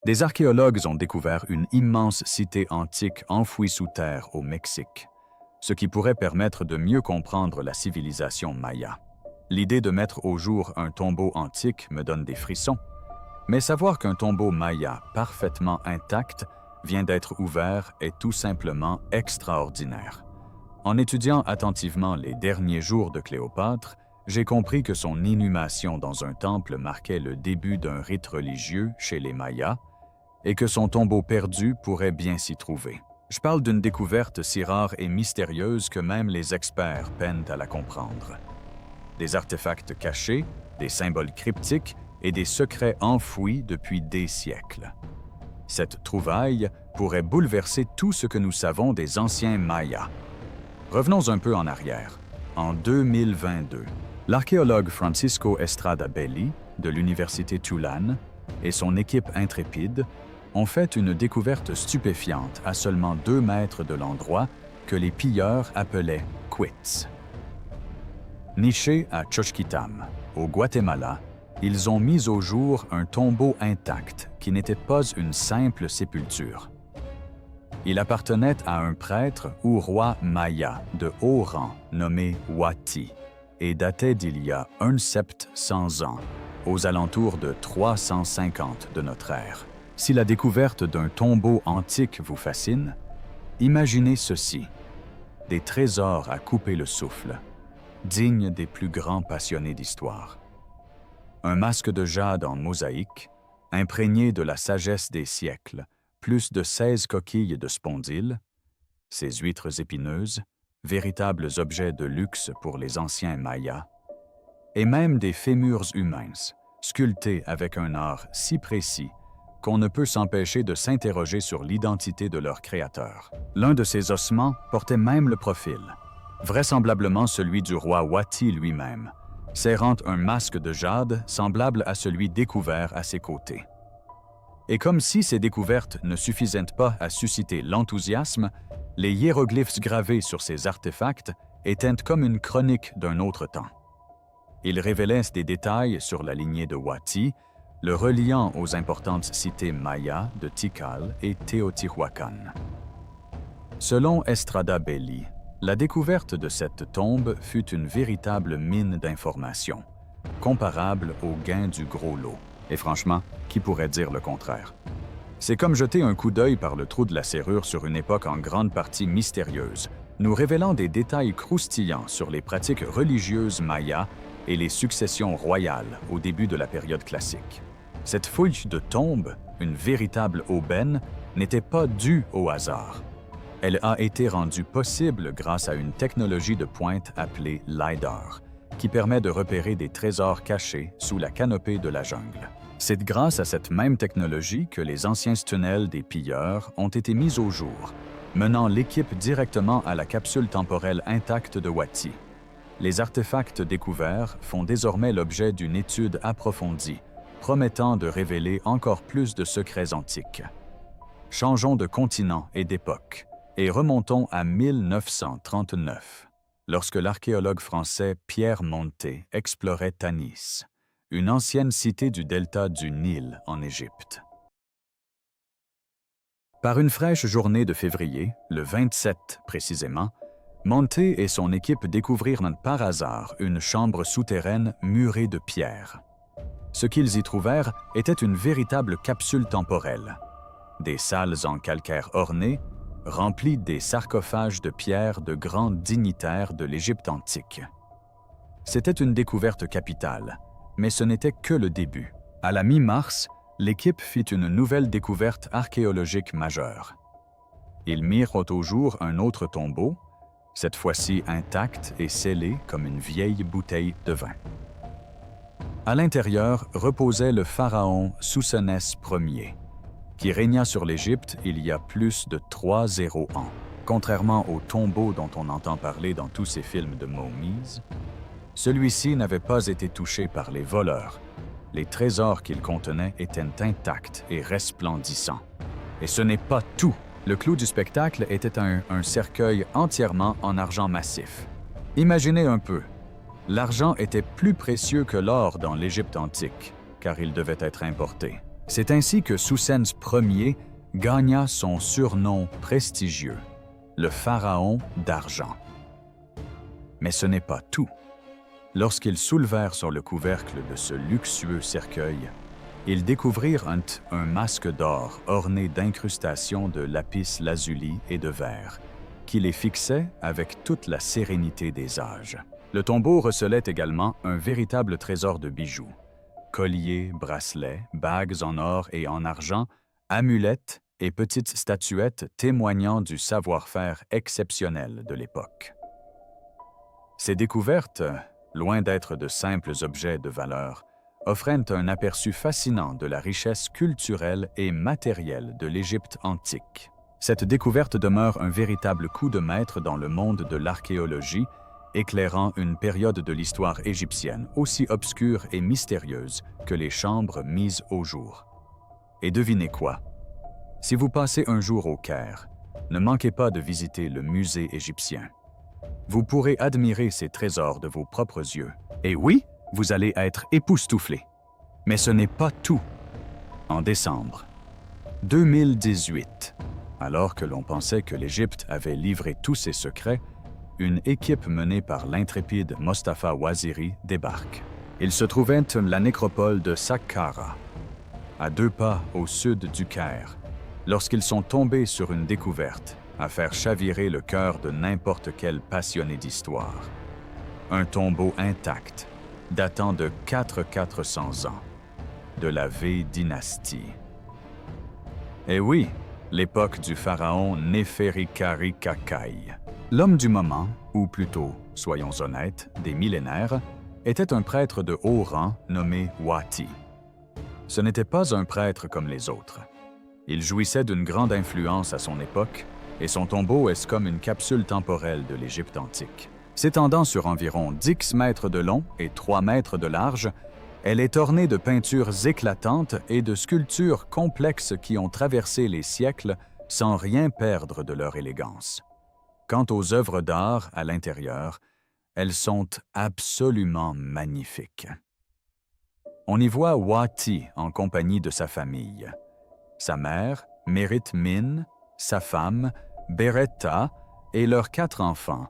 Des archéologues ont découvert une immense cité antique enfouie sous terre au Mexique, ce qui pourrait permettre de mieux comprendre la civilisation maya. L'idée de mettre au jour un tombeau antique me donne des frissons, mais savoir qu'un tombeau maya parfaitement intact vient d'être ouvert est tout simplement extraordinaire. En étudiant attentivement les derniers jours de Cléopâtre, j'ai compris que son inhumation dans un temple marquait le début d'un rite religieux chez les Mayas et que son tombeau perdu pourrait bien s'y trouver. Je parle d'une découverte si rare et mystérieuse que même les experts peinent à la comprendre. Des artefacts cachés, des symboles cryptiques et des secrets enfouis depuis des siècles. Cette trouvaille pourrait bouleverser tout ce que nous savons des anciens Mayas. Revenons un peu en arrière. En 2022, l'archéologue Francisco Estrada Belli de l'Université Tulane et son équipe intrépide ont fait une découverte stupéfiante à seulement 2 mètres de l'endroit que les pilleurs appelaient Quits. Niché à Xochquitam, au Guatemala, ils ont mis au jour un tombeau intact qui n'était pas une simple sépulture. Il appartenait à un prêtre ou roi maya de haut rang nommé Huati et datait d'il y a 1700 ans, aux alentours de 350 de notre ère. Si la découverte d'un tombeau antique vous fascine, imaginez ceci, des trésors à couper le souffle, dignes des plus grands passionnés d'histoire. Un masque de jade en mosaïque, imprégné de la sagesse des siècles, plus de 16 coquilles de spondyle, ces huîtres épineuses, véritables objets de luxe pour les anciens Mayas, et même des fémurs humains, sculptés avec un art si précis qu'on ne peut s'empêcher de s'interroger sur l'identité de leur créateur. L'un de ces ossements portait même le profil, vraisemblablement celui du roi Huati lui-même, serrant un masque de jade semblable à celui découvert à ses côtés. Et comme si ces découvertes ne suffisaient pas à susciter l'enthousiasme, les hiéroglyphes gravés sur ces artefacts étaient comme une chronique d'un autre temps. Ils révélaient des détails sur la lignée de Huati, le reliant aux importantes cités mayas de Tikal et Teotihuacan. Selon Estrada Belli, la découverte de cette tombe fut une véritable mine d'informations, comparable au gain du gros lot. Et franchement, qui pourrait dire le contraire? C'est comme jeter un coup d'œil par le trou de la serrure sur une époque en grande partie mystérieuse, nous révélant des détails croustillants sur les pratiques religieuses mayas et les successions royales au début de la période classique. Cette fouille de tombes, une véritable aubaine, n'était pas due au hasard. Elle a été rendue possible grâce à une technologie de pointe appelée LiDAR, qui permet de repérer des trésors cachés sous la canopée de la jungle. C'est grâce à cette même technologie que les anciens tunnels des pilleurs ont été mis au jour, menant l'équipe directement à la capsule temporelle intacte de Huati. Les artefacts découverts font désormais l'objet d'une étude approfondie, promettant de révéler encore plus de secrets antiques. Changeons de continent et d'époque, et remontons à 1939, lorsque l'archéologue français Pierre Montet explorait Tanis, une ancienne cité du delta du Nil en Égypte. Par une fraîche journée de février, le 27 précisément, Montet et son équipe découvrirent par hasard une chambre souterraine murée de pierres. Ce qu'ils y trouvèrent était une véritable capsule temporelle. Des salles en calcaire ornées, remplies des sarcophages de pierre de grands dignitaires de l'Égypte antique. C'était une découverte capitale, mais ce n'était que le début. À la mi-mars, l'équipe fit une nouvelle découverte archéologique majeure. Ils mirent au jour un autre tombeau, cette fois-ci intact et scellé comme une vieille bouteille de vin. À l'intérieur reposait le pharaon Soussénès Ier, qui régna sur l'Égypte il y a plus de 30 ans. Contrairement au tombeau dont on entend parler dans tous ces films de momies, celui-ci n'avait pas été touché par les voleurs. Les trésors qu'il contenait étaient intacts et resplendissants. Et ce n'est pas tout. Le clou du spectacle était un cercueil entièrement en argent massif. Imaginez un peu. L'argent était plus précieux que l'or dans l'Égypte antique, car il devait être importé. C'est ainsi que Sucens Ier gagna son surnom prestigieux, le pharaon d'argent. Mais ce n'est pas tout. Lorsqu'ils soulevèrent sur le couvercle de ce luxueux cercueil, ils découvrirent un masque d'or orné d'incrustations de lapis lazuli et de verre, qui les fixait avec toute la sérénité des âges. Le tombeau recelait également un véritable trésor de bijoux. Colliers, bracelets, bagues en or et en argent, amulettes et petites statuettes témoignant du savoir-faire exceptionnel de l'époque. Ces découvertes, loin d'être de simples objets de valeur, offraient un aperçu fascinant de la richesse culturelle et matérielle de l'Égypte antique. Cette découverte demeure un véritable coup de maître dans le monde de l'archéologie, éclairant une période de l'histoire égyptienne aussi obscure et mystérieuse que les chambres mises au jour. Et devinez quoi? Si vous passez un jour au Caire, ne manquez pas de visiter le musée égyptien. Vous pourrez admirer ces trésors de vos propres yeux. Et oui, vous allez être époustouflés. Mais ce n'est pas tout. En décembre 2018, alors que l'on pensait que l'Égypte avait livré tous ses secrets, une équipe menée par l'intrépide Mostafa Waziri débarque. Il se trouvait la nécropole de Saqqara, à 2 pas au sud du Caire, lorsqu'ils sont tombés sur une découverte à faire chavirer le cœur de n'importe quel passionné d'histoire. Un tombeau intact, datant de 400 ans, de la V-dynastie. Et oui, l'époque du pharaon Néferikari Kakai. L'homme du moment, ou plutôt, soyons honnêtes, des millénaires, était un prêtre de haut rang nommé Wati. Ce n'était pas un prêtre comme les autres. Il jouissait d'une grande influence à son époque, et son tombeau est comme une capsule temporelle de l'Égypte antique. S'étendant sur environ 10 mètres de long et 3 mètres de large, elle est ornée de peintures éclatantes et de sculptures complexes qui ont traversé les siècles sans rien perdre de leur élégance. Quant aux œuvres d'art à l'intérieur, elles sont absolument magnifiques. On y voit Wati en compagnie de sa famille. Sa mère, Merit Min, sa femme, Beretta, et leurs 4 enfants,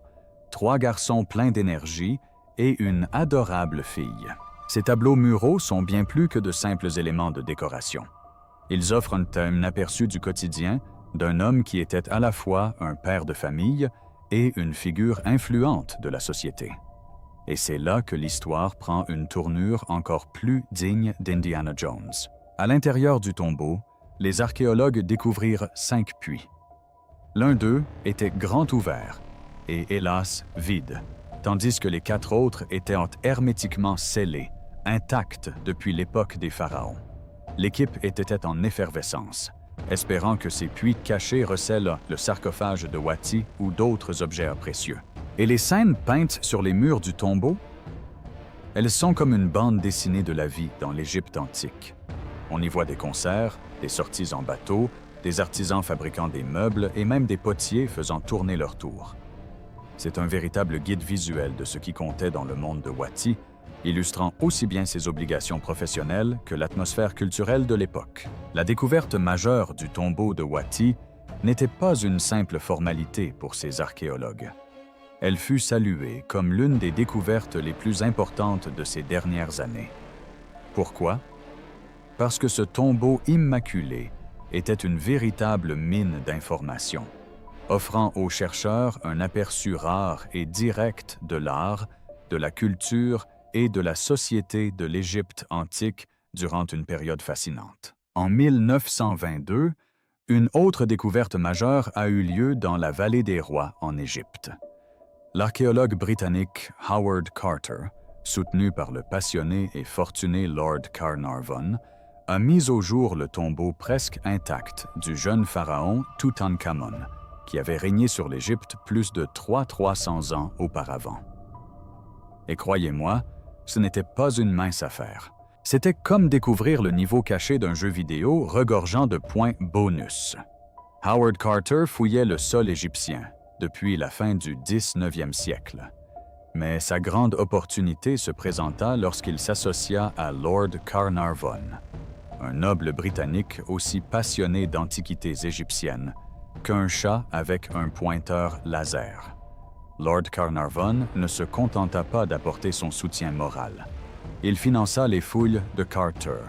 3 garçons pleins d'énergie et une adorable fille. Ces tableaux muraux sont bien plus que de simples éléments de décoration. Ils offrent un aperçu du quotidien d'un homme qui était à la fois un père de famille et une figure influente de la société. Et c'est là que l'histoire prend une tournure encore plus digne d'Indiana Jones. À l'intérieur du tombeau, les archéologues découvrirent 5 puits. L'un d'eux était grand ouvert et, hélas, vide, tandis que les 4 autres étaient hermétiquement scellés, intacts depuis l'époque des pharaons. L'équipe était en effervescence, espérant que ces puits cachés recèlent le sarcophage de Wati ou d'autres objets précieux. Et les scènes peintes sur les murs du tombeau? Elles sont comme une bande dessinée de la vie dans l'Égypte antique. On y voit des concerts, des sorties en bateau, des artisans fabriquant des meubles et même des potiers faisant tourner leur tour. C'est un véritable guide visuel de ce qui comptait dans le monde de Wati, illustrant aussi bien ses obligations professionnelles que l'atmosphère culturelle de l'époque. La découverte majeure du tombeau de Wati n'était pas une simple formalité pour ces archéologues. Elle fut saluée comme l'une des découvertes les plus importantes de ces dernières années. Pourquoi? Parce que ce tombeau immaculé était une véritable mine d'informations, offrant aux chercheurs un aperçu rare et direct de l'art, de la culture et de la société de l'Égypte antique durant une période fascinante. En 1922, une autre découverte majeure a eu lieu dans la vallée des rois en Égypte. L'archéologue britannique Howard Carter, soutenu par le passionné et fortuné Lord Carnarvon, a mis au jour le tombeau presque intact du jeune pharaon Toutankhamon, qui avait régné sur l'Égypte plus de 300 ans auparavant. Et croyez-moi, ce n'était pas une mince affaire. C'était comme découvrir le niveau caché d'un jeu vidéo regorgeant de points bonus. Howard Carter fouillait le sol égyptien depuis la fin du 19e siècle. Mais sa grande opportunité se présenta lorsqu'il s'associa à Lord Carnarvon. un noble britannique aussi passionné d'antiquités égyptiennes qu'un chat avec un pointeur laser. Lord Carnarvon ne se contenta pas d'apporter son soutien moral. Il finança les fouilles de Carter.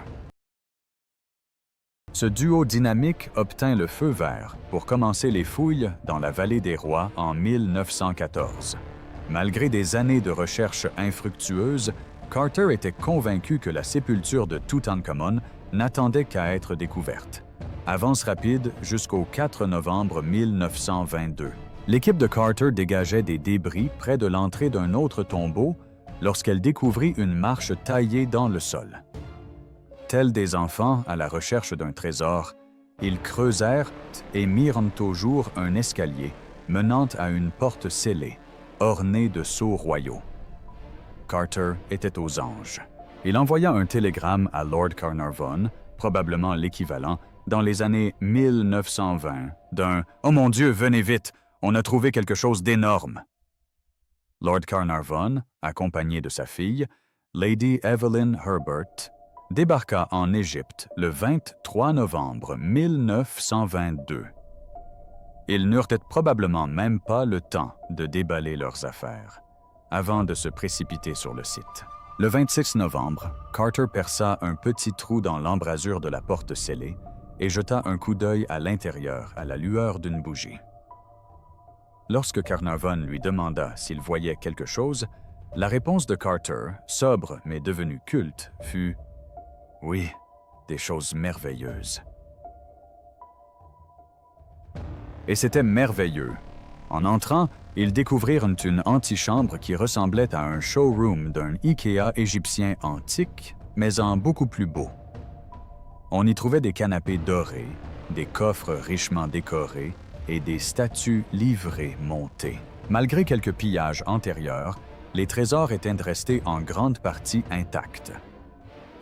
Ce duo dynamique obtint le feu vert pour commencer les fouilles dans la Vallée des Rois en 1914. Malgré des années de recherche infructueuses, Carter était convaincu que la sépulture de Toutankhamon n'attendait qu'à être découverte. Avance rapide jusqu'au 4 novembre 1922. L'équipe de Carter dégageait des débris près de l'entrée d'un autre tombeau lorsqu'elle découvrit une marche taillée dans le sol. Tels des enfants à la recherche d'un trésor, ils creusèrent et mirent au jour un escalier menant à une porte scellée, ornée de sceaux royaux. Carter était aux anges. Il envoya un télégramme à Lord Carnarvon, probablement l'équivalent, dans les années 1920, d'un « Oh mon Dieu, venez vite, on a trouvé quelque chose d'énorme ». Lord Carnarvon, accompagné de sa fille, Lady Evelyn Herbert, débarqua en Égypte le 23 novembre 1922. Ils n'eurent probablement même pas le temps de déballer leurs affaires avant de se précipiter sur le site. Le 26 novembre, Carter perça un petit trou dans l'embrasure de la porte scellée et jeta un coup d'œil à l'intérieur à la lueur d'une bougie. Lorsque Carnarvon lui demanda s'il voyait quelque chose, la réponse de Carter, sobre mais devenue culte, fut « Oui, des choses merveilleuses ». Et c'était merveilleux. En entrant, ils découvrirent une antichambre qui ressemblait à un showroom d'un IKEA égyptien antique, mais en beaucoup plus beau. On y trouvait des canapés dorés, des coffres richement décorés et des statues livrées montées. Malgré quelques pillages antérieurs, les trésors étaient restés en grande partie intacts.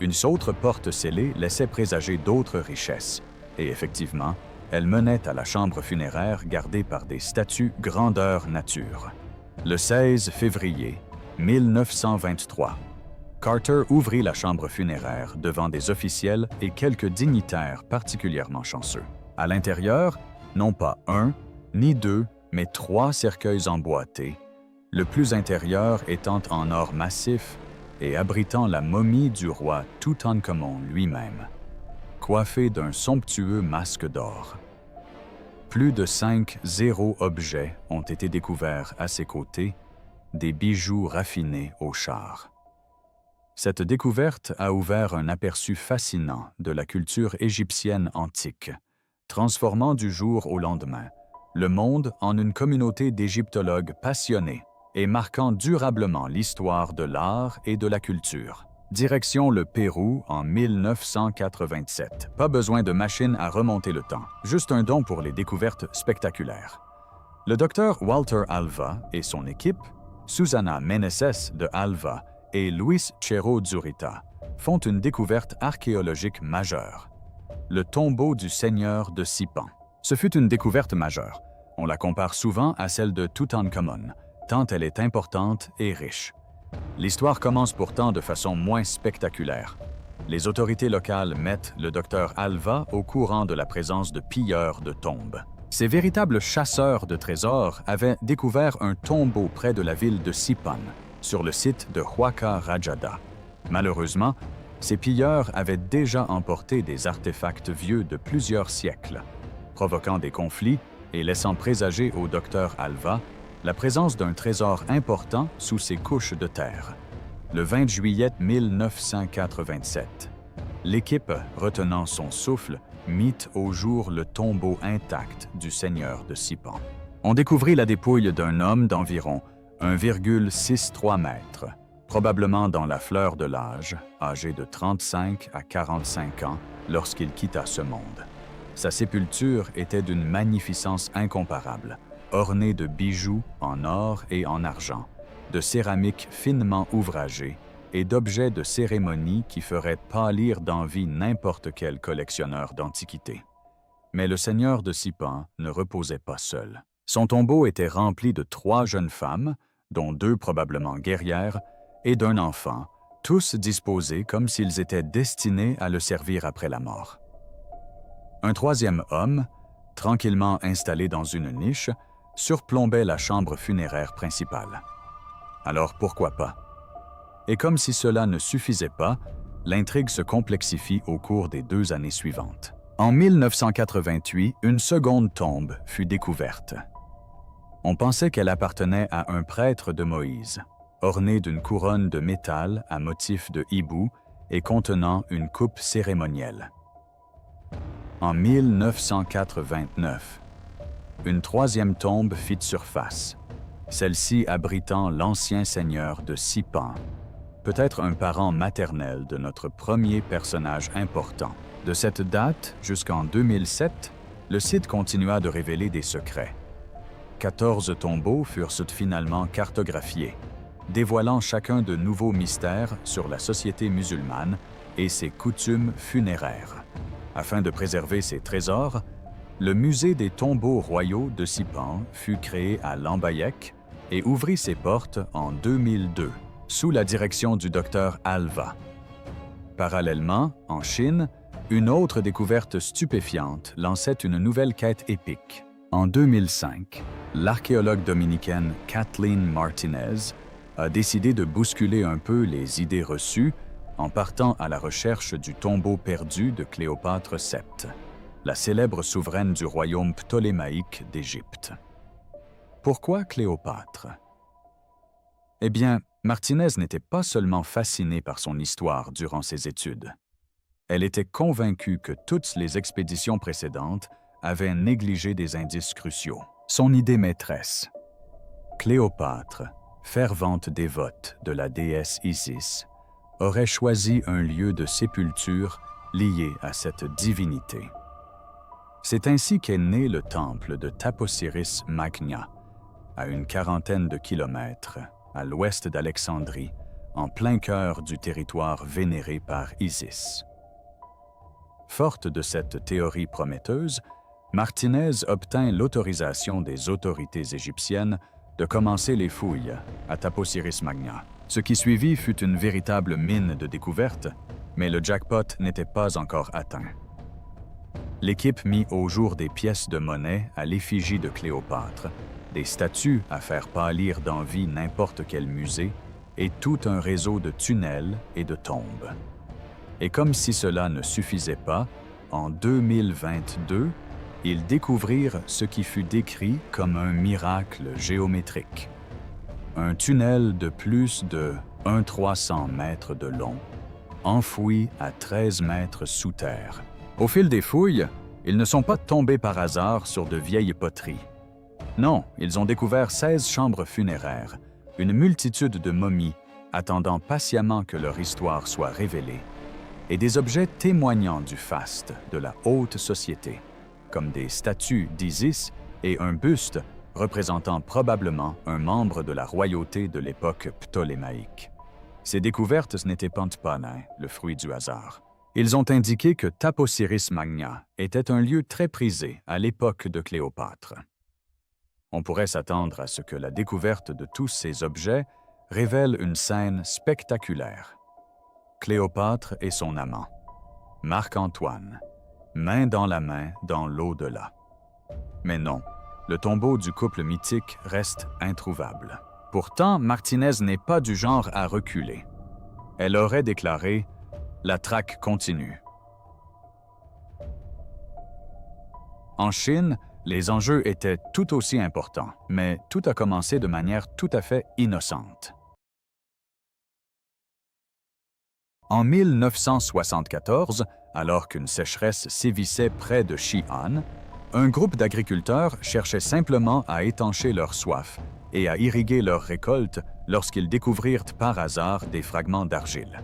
Une autre porte scellée laissait présager d'autres richesses, et effectivement, elle menait à la chambre funéraire gardée par des statues grandeur nature. Le 16 février 1923, Carter ouvrit la chambre funéraire devant des officiels et quelques dignitaires particulièrement chanceux. À l'intérieur, non pas un, ni deux, mais 3 cercueils emboîtés, le plus intérieur étant en or massif et abritant la momie du roi Toutankhamon lui-même, coiffé d'un somptueux masque d'or. Plus de 5 objets ont été découverts à ses côtés, des bijoux raffinés au char. Cette découverte a ouvert un aperçu fascinant de la culture égyptienne antique, transformant du jour au lendemain le monde en une communauté d'égyptologues passionnés et marquant durablement l'histoire de l'art et de la culture. Direction le Pérou en 1987. Pas besoin de machine à remonter le temps, juste un don pour les découvertes spectaculaires. Le docteur Walter Alva et son équipe, Susana Meneses de Alva et Luis Chero Zurita, font une découverte archéologique majeure. Le tombeau du seigneur de Sipan. Ce fut une découverte majeure. On la compare souvent à celle de Toutankhamon, tant elle est importante et riche. L'histoire commence pourtant de façon moins spectaculaire. Les autorités locales mettent le docteur Alva au courant de la présence de pilleurs de tombes. Ces véritables chasseurs de trésors avaient découvert un tombeau près de la ville de Sipan, sur le site de Huaca Rajada. Malheureusement, ces pilleurs avaient déjà emporté des artefacts vieux de plusieurs siècles, provoquant des conflits et laissant présager au docteur Alva la présence d'un trésor important sous ces couches de terre. Le 20 juillet 1987, l'équipe, retenant son souffle, mit au jour le tombeau intact du seigneur de Sipan. On découvrit la dépouille d'un homme d'environ 1,63 mètres, probablement dans la fleur de l'âge, âgé de 35 à 45 ans lorsqu'il quitta ce monde. Sa sépulture était d'une magnificence incomparable, ornée de bijoux en or et en argent, de céramique finement ouvragée et d'objets de cérémonie qui feraient pâlir d'envie n'importe quel collectionneur d'antiquités. Mais le seigneur de Sipan ne reposait pas seul. Son tombeau était rempli de 3 jeunes femmes, dont 2 probablement guerrières, et d'un enfant, tous disposés comme s'ils étaient destinés à le servir après la mort. Un troisième homme, tranquillement installé dans une niche, surplombait la chambre funéraire principale. Alors pourquoi pas? Et comme si cela ne suffisait pas, l'intrigue se complexifie au cours des 2 années suivantes. En 1988, une seconde tombe fut découverte. On pensait qu'elle appartenait à un prêtre de Moïse, ornée d'une couronne de métal à motif de hibou et contenant une coupe cérémonielle. En 1989, une troisième tombe fit surface, celle-ci abritant l'ancien seigneur de Sipan, peut-être un parent maternel de notre premier personnage important. De cette date jusqu'en 2007, le site continua de révéler des secrets. 14 tombeaux furent finalement cartographiés, dévoilant chacun de nouveaux mystères sur la société musulmane et ses coutumes funéraires. Afin de préserver ces trésors, le musée des tombeaux royaux de Sipan fut créé à Lambayeque et ouvrit ses portes en 2002, sous la direction du docteur Alva. Parallèlement, en Chine, une autre découverte stupéfiante lançait une nouvelle quête épique. En 2005, l'archéologue dominicaine Kathleen Martinez a décidé de bousculer un peu les idées reçues en partant à la recherche du tombeau perdu de Cléopâtre VII, la célèbre souveraine du royaume ptolémaïque d'Égypte. Pourquoi Cléopâtre? Eh bien, Martinez n'était pas seulement fascinée par son histoire durant ses études. Elle était convaincue que toutes les expéditions précédentes avaient négligé des indices cruciaux. Son idée maîtresse. Cléopâtre, fervente dévote de la déesse Isis, aurait choisi un lieu de sépulture lié à cette divinité. C'est ainsi qu'est né le temple de Taposiris Magna, à une quarantaine de kilomètres à l'ouest d'Alexandrie, en plein cœur du territoire vénéré par Isis. Forte de cette théorie prometteuse, Martinez obtint l'autorisation des autorités égyptiennes de commencer les fouilles à Taposiris Magna. Ce qui suivit fut une véritable mine de découvertes, mais le jackpot n'était pas encore atteint. L'équipe mit au jour des pièces de monnaie à l'effigie de Cléopâtre, des statues à faire pâlir d'envie n'importe quel musée et tout un réseau de tunnels et de tombes. Et comme si cela ne suffisait pas, en 2022, ils découvrirent ce qui fut décrit comme un miracle géométrique. Un tunnel de plus de 1,300 mètres de long, enfoui à 13 mètres sous terre. Au fil des fouilles, ils ne sont pas tombés par hasard sur de vieilles poteries. Non, ils ont découvert 16 chambres funéraires, une multitude de momies attendant patiemment que leur histoire soit révélée, et des objets témoignant du faste de la haute société, comme des statues d'Isis et un buste représentant probablement un membre de la royauté de l'époque ptolémaïque. Ces découvertes n'étaient pas le fruit du hasard. Ils ont indiqué que Taposiris Magna était un lieu très prisé à l'époque de Cléopâtre. On pourrait s'attendre à ce que la découverte de tous ces objets révèle une scène spectaculaire. Cléopâtre et son amant, Marc-Antoine, main dans la main dans l'au-delà. Mais non, le tombeau du couple mythique reste introuvable. Pourtant, Martinez n'est pas du genre à reculer. Elle aurait déclaré « La traque continue ». En Chine, les enjeux étaient tout aussi importants, mais tout a commencé de manière tout à fait innocente. En 1974, alors qu'une sécheresse sévissait près de Xi'an, un groupe d'agriculteurs cherchait simplement à étancher leur soif et à irriguer leurs récoltes lorsqu'ils découvrirent par hasard des fragments d'argile.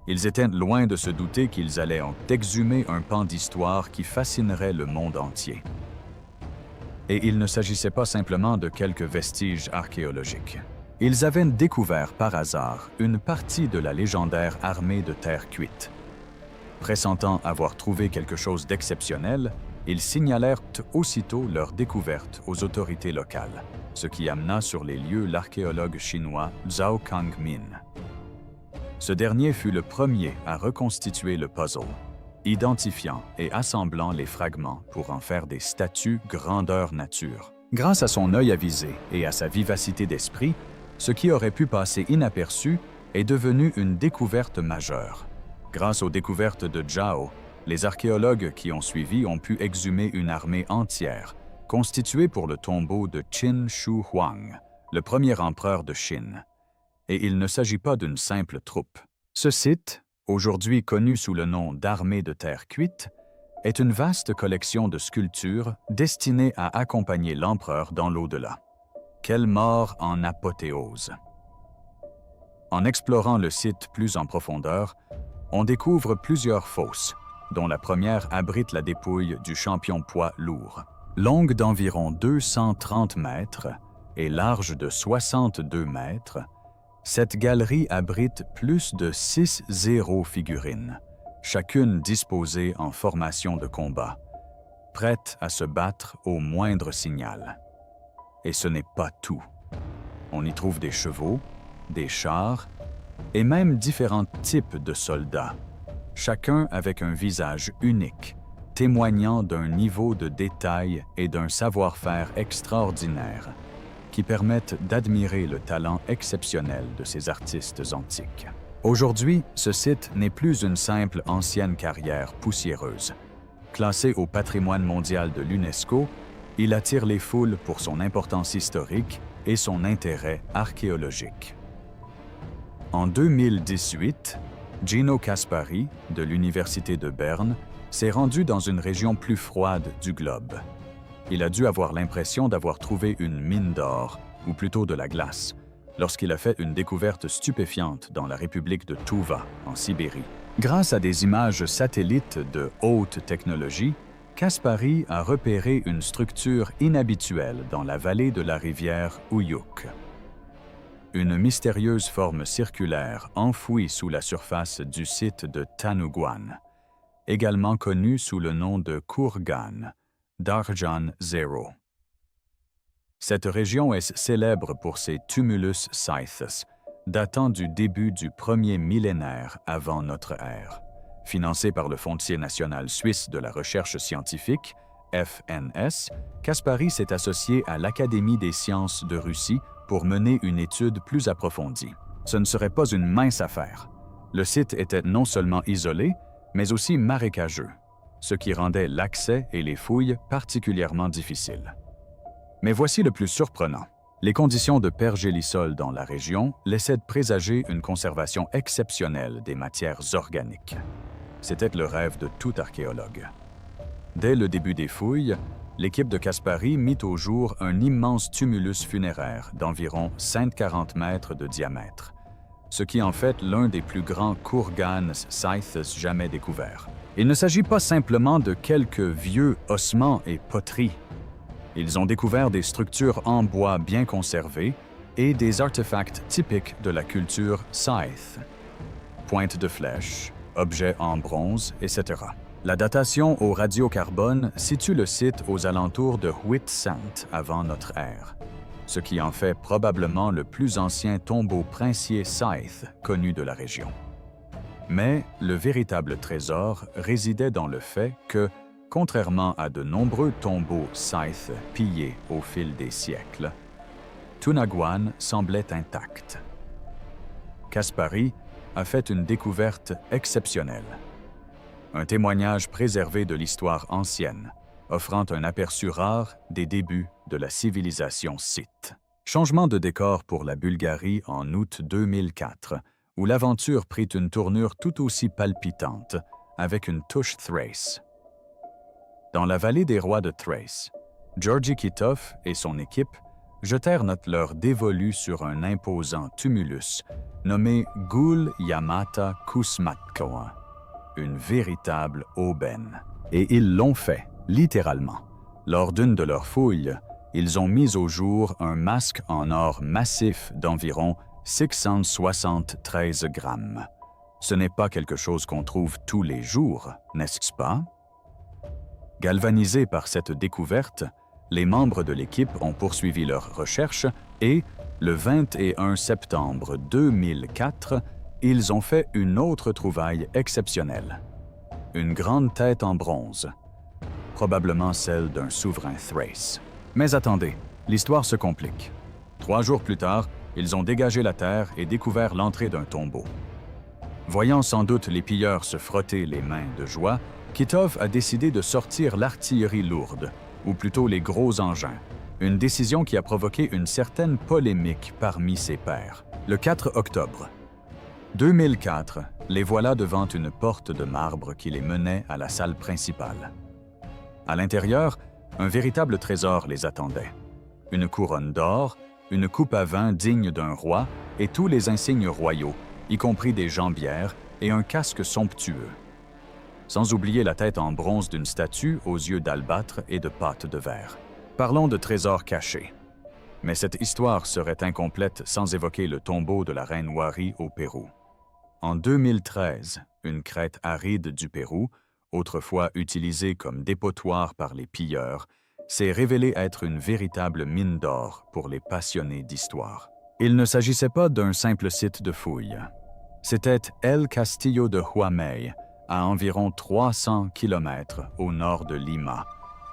Ils étaient loin de se douter qu'ils allaient en exhumer un pan d'histoire qui fascinerait le monde entier. Et il ne s'agissait pas simplement de quelques vestiges archéologiques. Ils avaient découvert par hasard une partie de la légendaire armée de terre cuite. Pressentant avoir trouvé quelque chose d'exceptionnel, ils signalèrent aussitôt leur découverte aux autorités locales, ce qui amena sur les lieux l'archéologue chinois Zhao Kangmin. Ce dernier fut le premier à reconstituer le puzzle, identifiant et assemblant les fragments pour en faire des statues grandeur nature. Grâce à son œil avisé et à sa vivacité d'esprit, ce qui aurait pu passer inaperçu est devenu une découverte majeure. Grâce aux découvertes de Zhao, les archéologues qui ont suivi ont pu exhumer une armée entière, constituée pour le tombeau de Qin Shi Huang, le premier empereur de Chine. Et il ne s'agit pas d'une simple troupe. Ce site, aujourd'hui connu sous le nom d'Armée de terre cuite, est une vaste collection de sculptures destinées à accompagner l'empereur dans l'au-delà. Quelle mort en apothéose! En explorant le site plus en profondeur, on découvre plusieurs fosses, dont la première abrite la dépouille du champion poids lourd. Longue d'environ 230 mètres et large de 62 mètres, cette galerie abrite plus de 60 figurines, chacune disposée en formation de combat, prête à se battre au moindre signal. Et ce n'est pas tout. On y trouve des chevaux, des chars et même différents types de soldats, chacun avec un visage unique, témoignant d'un niveau de détail et d'un savoir-faire extraordinaire qui permettent d'admirer le talent exceptionnel de ces artistes antiques. Aujourd'hui, ce site n'est plus une simple ancienne carrière poussiéreuse. Classé au patrimoine mondial de l'UNESCO, il attire les foules pour son importance historique et son intérêt archéologique. En 2018, Gino Caspari, de l'Université de Berne, s'est rendu dans une région plus froide du globe. Il a dû avoir l'impression d'avoir trouvé une mine d'or, ou plutôt de la glace, lorsqu'il a fait une découverte stupéfiante dans la République de Touva, en Sibérie. Grâce à des images satellites de haute technologie, Caspari a repéré une structure inhabituelle dans la vallée de la rivière Uyuk. Une mystérieuse forme circulaire enfouie sous la surface du site de Tanuguan, également connu sous le nom de Kurgan, d'Arjan Zero. Cette région est célèbre pour ses tumulus scythes, datant du début du premier millénaire avant notre ère. Financé par le Fonds national suisse de la recherche scientifique, FNS, Caspari s'est associé à l'Académie des sciences de Russie pour mener une étude plus approfondie. Ce ne serait pas une mince affaire. Le site était non seulement isolé, mais aussi marécageux, ce qui rendait l'accès et les fouilles particulièrement difficiles. Mais voici le plus surprenant. Les conditions de pergélisol dans la région laissaient présager une conservation exceptionnelle des matières organiques. C'était le rêve de tout archéologue. Dès le début des fouilles, l'équipe de Caspari mit au jour un immense tumulus funéraire d'environ 140 mètres de diamètre, ce qui en fait l'un des plus grands kurgan scythes jamais découverts. Il ne s'agit pas simplement de quelques vieux ossements et poteries. Ils ont découvert des structures en bois bien conservées et des artefacts typiques de la culture scythe. Pointes de flèches, objets en bronze, etc. La datation au radiocarbone situe le site aux alentours de Huitzint avant notre ère, ce qui en fait probablement le plus ancien tombeau princier scythe connu de la région. Mais le véritable trésor résidait dans le fait que, contrairement à de nombreux tombeaux scythes pillés au fil des siècles, Tunaguan semblait intact. Caspari a fait une découverte exceptionnelle. Un témoignage préservé de l'histoire ancienne, offrant un aperçu rare des débuts de la civilisation scythe. Changement de décor pour la Bulgarie en août 2004, où l'aventure prit une tournure tout aussi palpitante, avec une touche Thrace. Dans la vallée des rois de Thrace, Georgi Kitov et son équipe jetèrent leur dévolu sur un imposant tumulus nommé Gul Yamata Kusmatkoa, une véritable aubaine. Et ils l'ont fait, littéralement. Lors d'une de leurs fouilles, ils ont mis au jour un masque en or massif d'environ 673 grammes. Ce n'est pas quelque chose qu'on trouve tous les jours, n'est-ce pas? Galvanisés par cette découverte, les membres de l'équipe ont poursuivi leurs recherches et, le 21 septembre 2004, ils ont fait une autre trouvaille exceptionnelle. Une grande tête en bronze, probablement celle d'un souverain Thrace. Mais attendez, l'histoire se complique. 3 jours plus tard, ils ont dégagé la terre et découvert l'entrée d'un tombeau. Voyant sans doute les pilleurs se frotter les mains de joie, Kitov a décidé de sortir l'artillerie lourde, ou plutôt les gros engins, une décision qui a provoqué une certaine polémique parmi ses pairs. Le 4 octobre 2004, les voilà devant une porte de marbre qui les menait à la salle principale. À l'intérieur, un véritable trésor les attendait. Une couronne d'or, une coupe à vin digne d'un roi et tous les insignes royaux, y compris des jambières et un casque somptueux. Sans oublier la tête en bronze d'une statue aux yeux d'albâtre et de pâte de verre. Parlons de trésors cachés. Mais cette histoire serait incomplète sans évoquer le tombeau de la reine Wari au Pérou. En 2013, une crête aride du Pérou, autrefois utilisée comme dépotoir par les pilleurs, s'est révélée être une véritable mine d'or pour les passionnés d'histoire. Il ne s'agissait pas d'un simple site de fouilles. C'était El Castillo de Huamey, à environ 300 km au nord de Lima,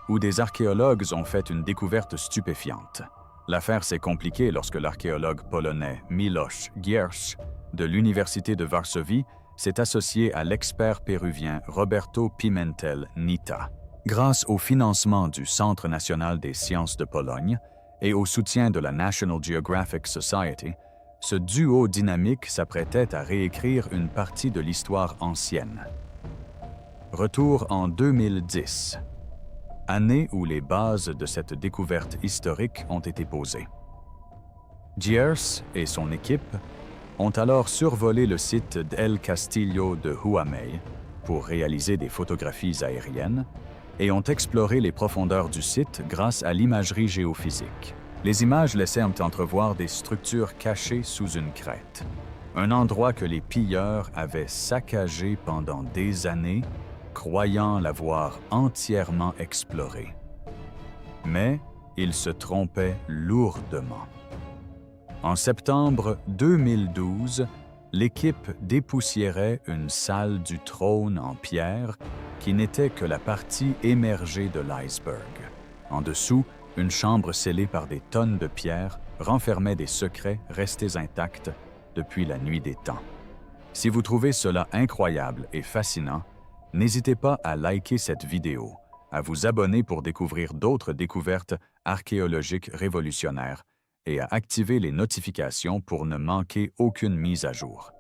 où des archéologues ont fait une découverte stupéfiante. L'affaire s'est compliquée lorsque l'archéologue polonais Miloš Giersz de l'Université de Varsovie s'est associé à l'expert péruvien Roberto Pimentel Nita. Grâce au financement du Centre national des sciences de Pologne et au soutien de la National Geographic Society, ce duo dynamique s'apprêtait à réécrire une partie de l'histoire ancienne. Retour en 2010, année où les bases de cette découverte historique ont été posées. Giersz et son équipe ont alors survolé le site d'El Castillo de Huamey pour réaliser des photographies aériennes et ont exploré les profondeurs du site grâce à l'imagerie géophysique. Les images laissaient entrevoir des structures cachées sous une crête, un endroit que les pilleurs avaient saccagé pendant des années, croyant l'avoir entièrement exploré. Mais ils se trompaient lourdement. En septembre 2012, l'équipe dépoussiérait une salle du trône en pierre qui n'était que la partie émergée de l'iceberg. En dessous, une chambre scellée par des tonnes de pierres renfermait des secrets restés intacts depuis la nuit des temps. Si vous trouvez cela incroyable et fascinant, n'hésitez pas à liker cette vidéo, à vous abonner pour découvrir d'autres découvertes archéologiques révolutionnaires et à activer les notifications pour ne manquer aucune mise à jour.